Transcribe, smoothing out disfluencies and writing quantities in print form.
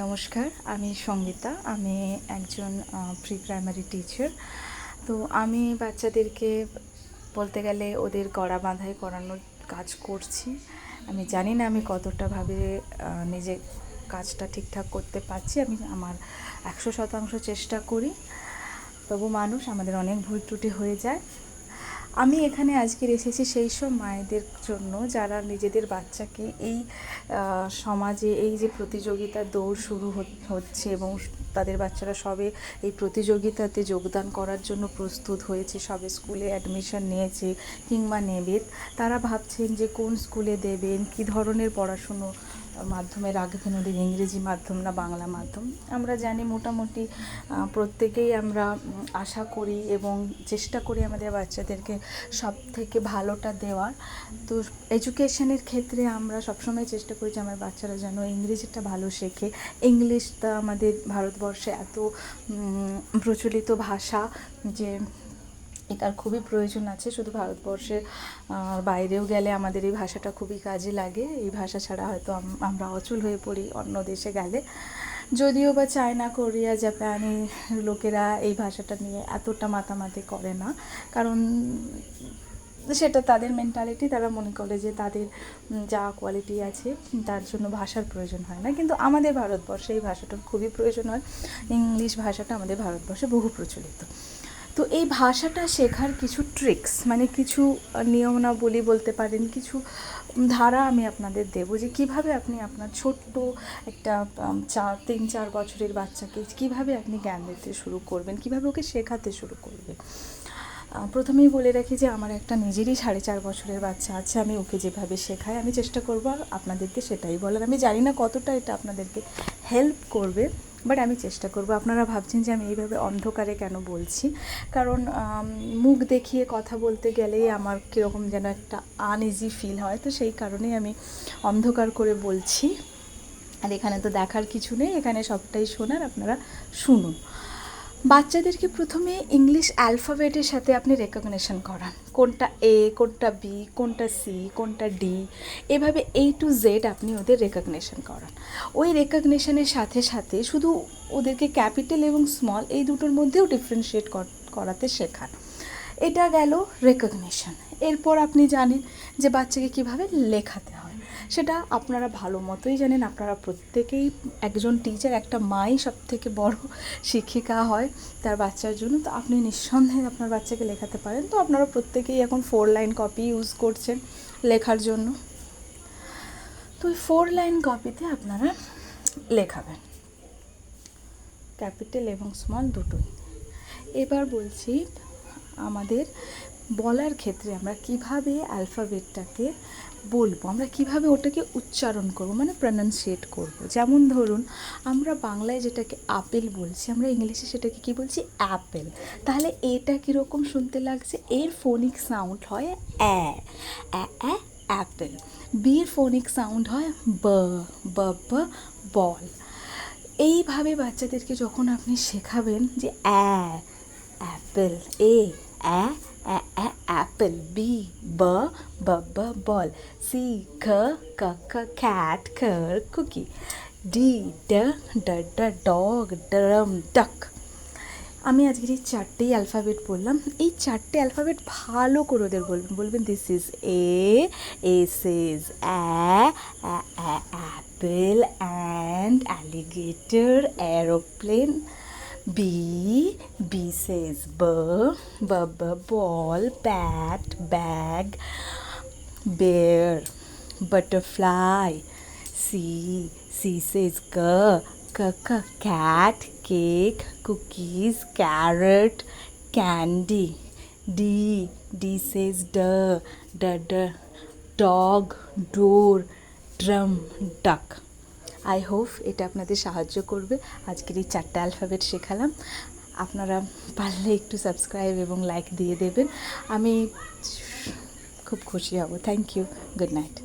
নমস্কার, আমি সঙ্গীতা। আমি একজন প্রি প্রাইমারি টিচার। তো আমি বাচ্চাদেরকে বলতে গেলে ওদের গড়া বাঁধাই করানোর কাজ করছি। আমি জানি না আমি কতটাভাবে নিজে কাজটা ঠিকঠাক করতে পারছি। আমি আমার 100% চেষ্টা করি, তবু মানুষ, আমাদের অনেক ভুল ত্রুটি হয়ে যায়। আমি এখানে আজকের এসেছি সেই সব মায়েদের জন্য যারা নিজেদের বাচ্চাকে এই সমাজে এই যে প্রতিযোগিতার দৌড় শুরু হচ্ছে এবং তাদের বাচ্চারা সবে এই প্রতিযোগিতাতে যোগদান করার জন্য প্রস্তুত হয়েছে, সবে স্কুলে অ্যাডমিশন নিয়েছে কিংবা নেবে। তারা ভাবছেন যে কোন স্কুলে দেবেন, কী ধরনের পড়াশুনো মাধ্যমে রাখবেন, ওদের ইংরেজি মাধ্যম না বাংলা মাধ্যম। আমরা জানি মোটামুটি প্রত্যেকেই আমরা আশা করি এবং চেষ্টা করি আমাদের বাচ্চাদেরকে সব থেকে ভালোটা দেওয়ার। তো এডুকেশনের ক্ষেত্রে আমরা সবসময় চেষ্টা করি যে আমার বাচ্চারা যেন ইংরেজিটা ভালো শেখে। ইংলিশটা আমাদের ভারতবর্ষে এত প্রচলিত ভাষা যে এটার খুবই প্রয়োজন আছে। শুধু ভারতবর্ষের বাইরেও গেলে আমাদের এই ভাষাটা খুবই কাজে লাগে। এই ভাষা ছাড়া হয়তো আমরা অচল হয়ে পড়ি অন্য দেশে গেলে। যদিও বা চায়না, কোরিয়া, জাপানি লোকেরা এই ভাষাটা নিয়ে এতটা মাতামাতি করে না, কারণ সেটা তাদের মেন্টালিটি। তারা মনে করে যে তাদের যা কোয়ালিটি আছে তার জন্য ভাষার প্রয়োজন হয় না, কিন্তু আমাদের ভারতবর্ষে এই ভাষাটার খুবই প্রয়োজন হয়। ইংলিশ ভাষাটা আমাদের ভারতবর্ষে বহু প্রচলিত। তো এই ভাষাটা শেখার কিছু ট্রিক্স, মানে কিছু নিয়মাবলী বলতে পারেন, কিছু ধারা আমি আপনাদের দেবো যে কীভাবে আপনি আপনার ছোট্ট একটা 3-4 বছরের বাচ্চাকে কীভাবে আপনি জ্ঞান দিতে শুরু করবেন, কীভাবে ওকে শেখাতে শুরু করবেন। প্রথমেই বলে রাখি যে আমার একটা নিজেরই 4.5 বছরের বাচ্চা আছে। আমি ওকে যেভাবে শেখাই আমি চেষ্টা করব আপনাদেরকে সেটাই বলার। আমি জানি না কতটা এটা আপনাদেরকে হেল্প করবে, বাট আমি চেষ্টা করব। আপনারা ভাবছেন যে আমি এইভাবে অন্ধকারে কেন বলছি, কারণ মুখ দেখিয়ে কথা বলতে গেলেই আমার কীরকম যেন একটা আনইজি ফিল হয়, তো সেই কারণেই আমি অন্ধকার করে বলছি। আর এখানে তো দেখার কিছু নেই, এখানে সবটাই শোনার, আপনারা শুনুন। বাচ্চাদেরকে প্রথমে ইংলিশ অ্যালফাবেটের সাথে আপনি রেকগনিশন করান, কোনটা এ, কোনটা বি, কোনটা সি, কোনটা ডি, এভাবে A to Z আপনি ওদের রেকগনিশন করান। ওই রেকগনিশনের সাথে সাথে শুধু ওদেরকে ক্যাপিটাল এবং স্মল এই দুটোর মধ্যেও ডিফারেন্সিয়েট করাতে শেখান। এটা গেল রেকগনিশন। এরপর আপনি জানেন যে বাচ্চাকে কীভাবে লেখাতে হয়, সেটা আপনারা ভালো মতোই জানেন। আপনারা প্রত্যেকেই একজন টিচার, একটা মাই সবথেকে বড় শিক্ষিকা হয় তার বাচ্চার জন্য। তো আপনি নিঃসন্দেহে আপনার বাচ্চাকে লেখাতে পারেন। তো আপনারা প্রত্যেকেই এখন 4 লাইন কপি ইউজ করছেন লেখার জন্য। তো ওই 4 লাইন কপিতে আপনারা লেখাবেন, ক্যাপিটাল এবং স্মল দুটোই। এবার বলছি আমাদের বলার ক্ষেত্রে আমরা কিভাবে অ্যালফাবেটটাকে বলবো, আমরা কিভাবে ওটাকে উচ্চারণ করব, মানে প্রনাউন্সিয়েট করব। যেমন ধরুন আমরা বাংলায় যেটাকে আপেল বলছি, আমরা ইংলিশে সেটাকে কী বলছি, অ্যাপেল। তাহলে এটা কীরকম শুনতে লাগছে, এর ফোনিক সাউন্ড হয় অ্যাপেল। বির ফোনিক সাউন্ড হয় ব, বল। এইভাবে বাচ্চাদেরকে যখন আপনি শেখাবেন যে apple, apple, B, ball, C, cat, cookie, D, dog, duck. আমি আজকের এই 4টেই অ্যালফাবেট বললাম। এই 4টে অ্যালফাবেট ভালো করে ওদের বলবেন this is a Sage Apple and alligator, aeroplane. B says ball, bat, bag, bear, butterfly. C says cat, cake, cookies, carrot, candy. D says dog, door, drum, duck. I hope এটা আপনাদের সাহায্য করবে। আজকের এই 4টে অ্যালফাবেট শেখালাম, আপনারা পারলে একটু subscribe এবং লাইক দিয়ে দেবেন, আমি খুব খুশি হব। Thank you, good night.